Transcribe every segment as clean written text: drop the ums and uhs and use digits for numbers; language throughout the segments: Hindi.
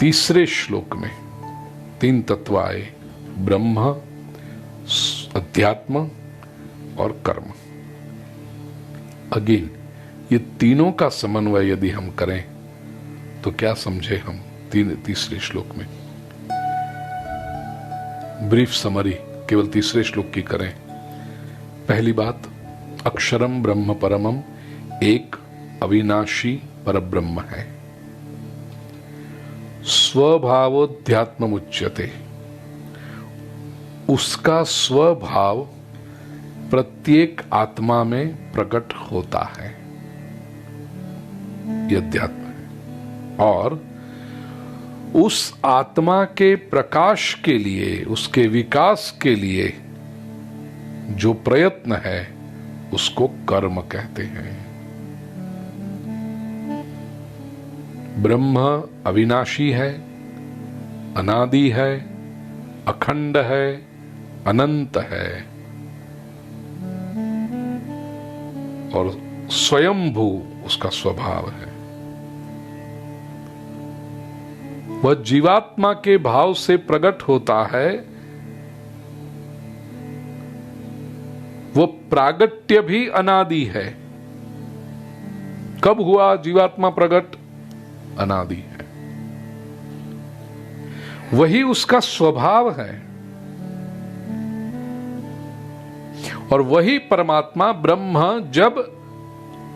तीसरे श्लोक में 3 तत्व आए, ब्रह्म, अध्यात्म और कर्म। अगेन ये तीनों का समन्वय यदि हम करें तो क्या समझे हम तीसरे श्लोक में? ब्रीफ समरी केवल तीसरे श्लोक की करें। पहली बात, अक्षरम ब्रह्म परमम, एक अविनाशी परब्रह्म है। स्वभावोध्यात्म उच्यते, उसका स्वभाव प्रत्येक आत्मा में प्रकट होता है, यह अध्यात्म है। और उस आत्मा के प्रकाश के लिए, उसके विकास के लिए जो प्रयत्न है उसको कर्म कहते हैं। ब्रह्म अविनाशी है, अनादि है, अखंड है, अनंत है और स्वयंभू उसका स्वभाव है। वह जीवात्मा के भाव से प्रकट होता है। वो प्रागट्य भी अनादि है। कब हुआ जीवात्मा प्रकट? अनादि है। वही उसका स्वभाव है और वही परमात्मा ब्रह्म जब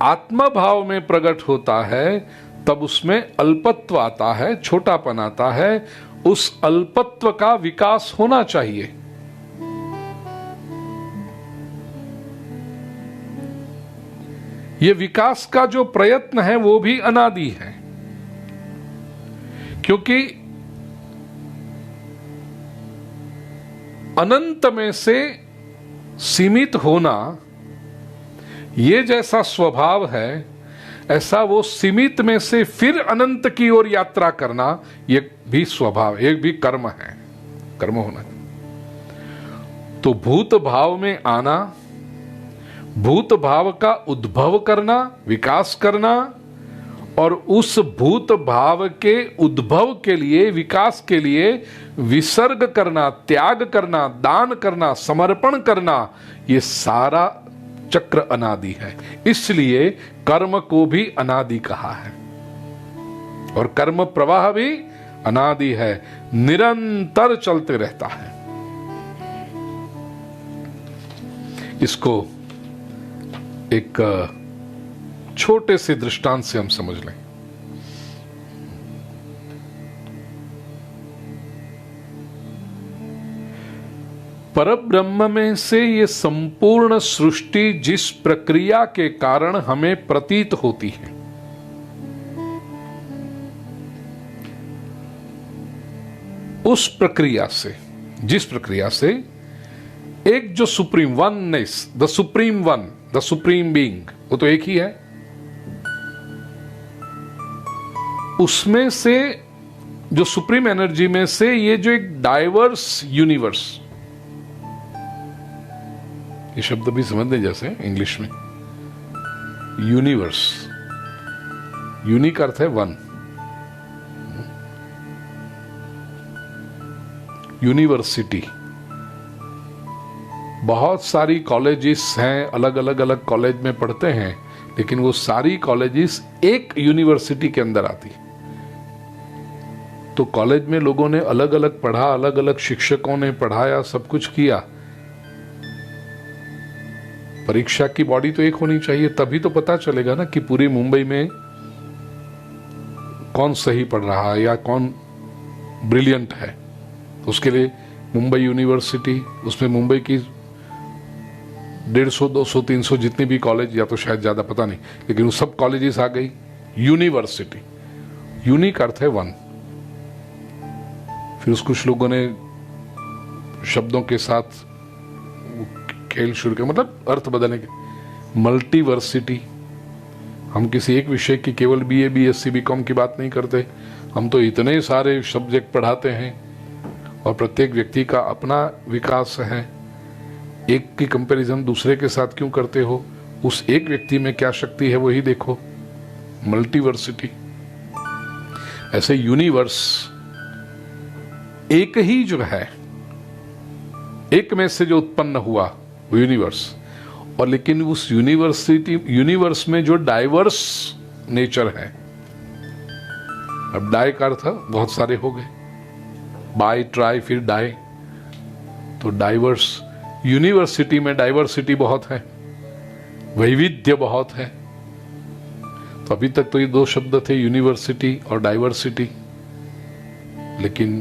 आत्मा भाव में प्रकट होता है तब उसमें अल्पत्व आता है, छोटापन आता है। उस अल्पत्व का विकास होना चाहिए। यह विकास का जो प्रयत्न है वो भी अनादि है, क्योंकि अनंत में से सीमित होना ये जैसा स्वभाव है, ऐसा वो सीमित में से फिर अनंत की ओर यात्रा करना ये भी स्वभाव, एक भी कर्म है, कर्म होना। तो भूत भाव में आना, भूत भाव का उद्भव करना, विकास करना और उस भूत भाव के उद्भव के लिए, विकास के लिए विसर्ग करना, त्याग करना, दान करना, समर्पण करना, ये सारा चक्र अनादि है। इसलिए कर्म को भी अनादि कहा है और कर्म प्रवाह भी अनादि है, निरंतर चलते रहता है। इसको एक छोटे से दृष्टांत से हम समझ लें। परब्रह्म में से ये संपूर्ण सृष्टि जिस प्रक्रिया के कारण हमें प्रतीत होती है, उस प्रक्रिया से, जिस प्रक्रिया से एक जो supreme oneness, the supreme one, the supreme being, वो तो एक ही है, उसमें से जो सुप्रीम एनर्जी में से ये जो एक डाइवर्स यूनिवर्स, ये शब्द भी समझने जैसे इंग्लिश में, यूनिवर्स, यूनि का अर्थ है वन, यूनिवर्सिटी। बहुत सारी कॉलेजेस हैं, अलग अलग कॉलेज में पढ़ते हैं, लेकिन वो सारी कॉलेजेस एक यूनिवर्सिटी के अंदर आती। तो कॉलेज में लोगों ने अलग अलग पढ़ा, अलग अलग शिक्षकों ने पढ़ाया, सब कुछ किया। परीक्षा की बॉडी तो एक होनी चाहिए, तभी तो पता चलेगा ना कि पूरी मुंबई में कौन सही पढ़ रहा है या कौन ब्रिलियंट है। उसके लिए मुंबई यूनिवर्सिटी, उसमें मुंबई की 150, 200, 300 जितनी भी कॉलेज, या तो शायद ज्यादा, पता नहीं, लेकिन वो सब कॉलेजेस आ गई यूनिवर्सिटी। यूनि का अर्थ है वन। फिर कुछ लोगों ने शब्दों के साथ खेल शुरू किया, मतलब अर्थ बदलने के। मल्टीवर्सिटी, हम किसी एक विषय की केवल बीए, बीएससी, बीकॉम की बात नहीं करते, हम तो इतने सारे सब्जेक्ट पढ़ाते हैं और प्रत्येक व्यक्ति का अपना विकास है। एक की कंपैरिजन दूसरे के साथ क्यों करते हो? उस एक व्यक्ति में क्या शक्ति है वही देखो। मल्टीवर्सिटी। ऐसे यूनिवर्स एक ही जो है, एक में से जो उत्पन्न हुआ वो यूनिवर्स, और लेकिन उस यूनिवर्स में जो डाइवर्स नेचर है, अब डाई का अर्थ बहुत सारे हो गए, बाय ट्राई फिर डाई, तो डाइवर्स यूनिवर्सिटी में डाइवर्सिटी बहुत है, वैविध्य बहुत है। तो अभी तक तो ये दो शब्द थे, यूनिवर्सिटी और डाइवर्सिटी, लेकिन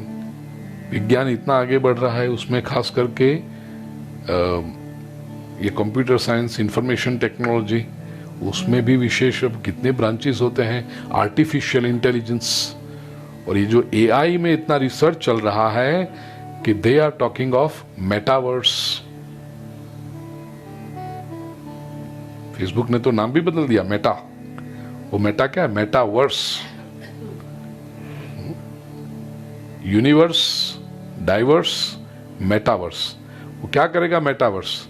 विज्ञान इतना आगे बढ़ रहा है, उसमें खास करके ये कंप्यूटर साइंस, इंफॉर्मेशन टेक्नोलॉजी, उसमें भी विशेष अब कितने ब्रांचेस होते हैं, आर्टिफिशियल इंटेलिजेंस, और ये जो एआई में इतना रिसर्च चल रहा है कि they are talking of metaverse. Facebook ने तो नाम भी बदल दिया, मेटा। वो मेटा क्या है? मेटावर्स। Universe, diverse, metaverse. वो क्या करेगा मेटावर्स?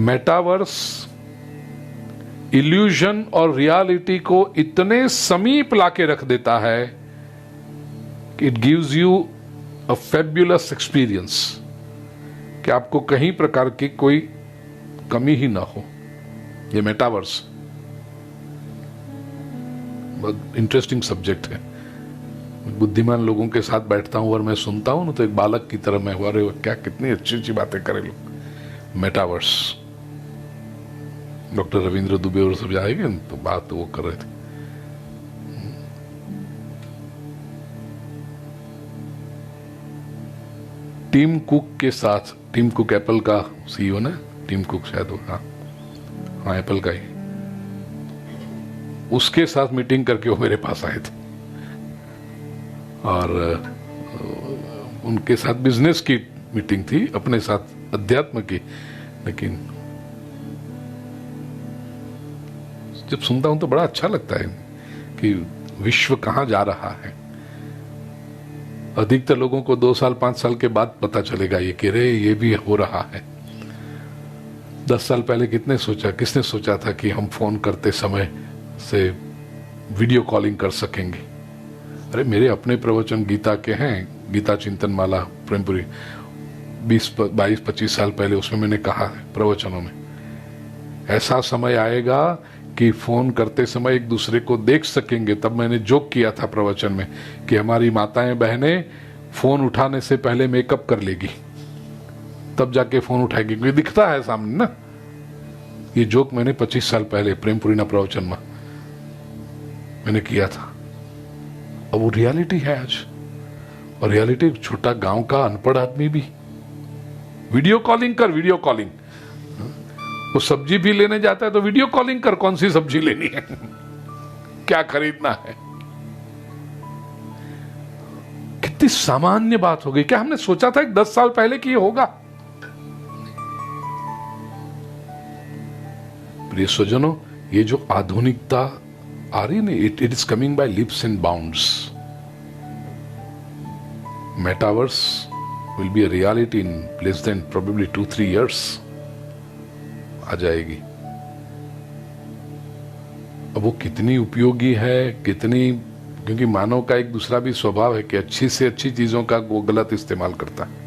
मेटावर्स इल्यूजन और रियलिटी को इतने समीप लाके रख देता है कि it gives you a fabulous experience, कि आपको कहीं प्रकार की कोई कमी ही ना हो। ये मेटावर्स बहुत इंटरेस्टिंग सब्जेक्ट है। बुद्धिमान लोगों के साथ बैठता हूं और मैं सुनता हूं ना, तो एक बालक की तरह मैं हुआ, अरे क्या कितनी अच्छी अच्छी बातें करे लोग। मेटावर्स, डॉक्टर रविंद्र दुबे और सब आएंगे तो बात वो कर रहे थे। टीम कुक के साथ, टीम कुक एप्पल का सीईओ ना, टीम कुक शायद हो, हाँ एप्पल का ही, उसके साथ मीटिंग करके वो मेरे पास आए थे, और उनके साथ बिजनेस की मीटिंग थी, अपने साथ अध्यात्म की। लेकिन जब सुनता हूं तो बड़ा अच्छा लगता है कि विश्व कहां जा रहा है। अधिकतर लोगों को 2 साल 5 साल के बाद पता चलेगा ये कि रे ये भी हो रहा है। 10 साल पहले किसने सोचा था कि हम फोन करते समय से वीडियो कॉलिंग कर सकेंगे। अरे मेरे अपने प्रवचन गीता के हैं, गीता चिंतन माला प्रेमपुरी, 22-25 साल पहले उसमें मैंने कहा है प्रवचनों में, ऐसा समय आएगा कि फोन करते समय एक दूसरे को देख सकेंगे। तब मैंने जोक किया था प्रवचन में कि हमारी माताएं बहनें फोन उठाने से पहले मेकअप कर लेगी, तब जाके फोन उठाएगी, क्योंकि दिखता है सामने ना। ये जोक मैंने 25 साल पहले प्रेमपुरी ना प्रवचन में मैंने किया था। अब वो रियलिटी है आज, और रियलिटी छोटा गांव का अनपढ़ आदमी भी वीडियो कॉलिंग कर, वीडियो कॉलिंग। वो सब्जी भी लेने जाता है तो वीडियो कॉलिंग कर, कौन सी सब्जी लेनी है, क्या खरीदना है। कितनी सामान्य बात हो गई। क्या हमने सोचा था 10 साल पहले कि ये होगा? प्रिय स्वजनों, ये जो आधुनिकता आ रही है, it is coming by leaps and bounds. Metaverse will be a reality in less than probably 2-3 years आ जाएगी। अब वो कितनी उपयोगी है, कितनी, क्योंकि मानव का एक दूसरा भी स्वभाव है कि अच्छी से अच्छी चीजों का वो गलत इस्तेमाल करता है।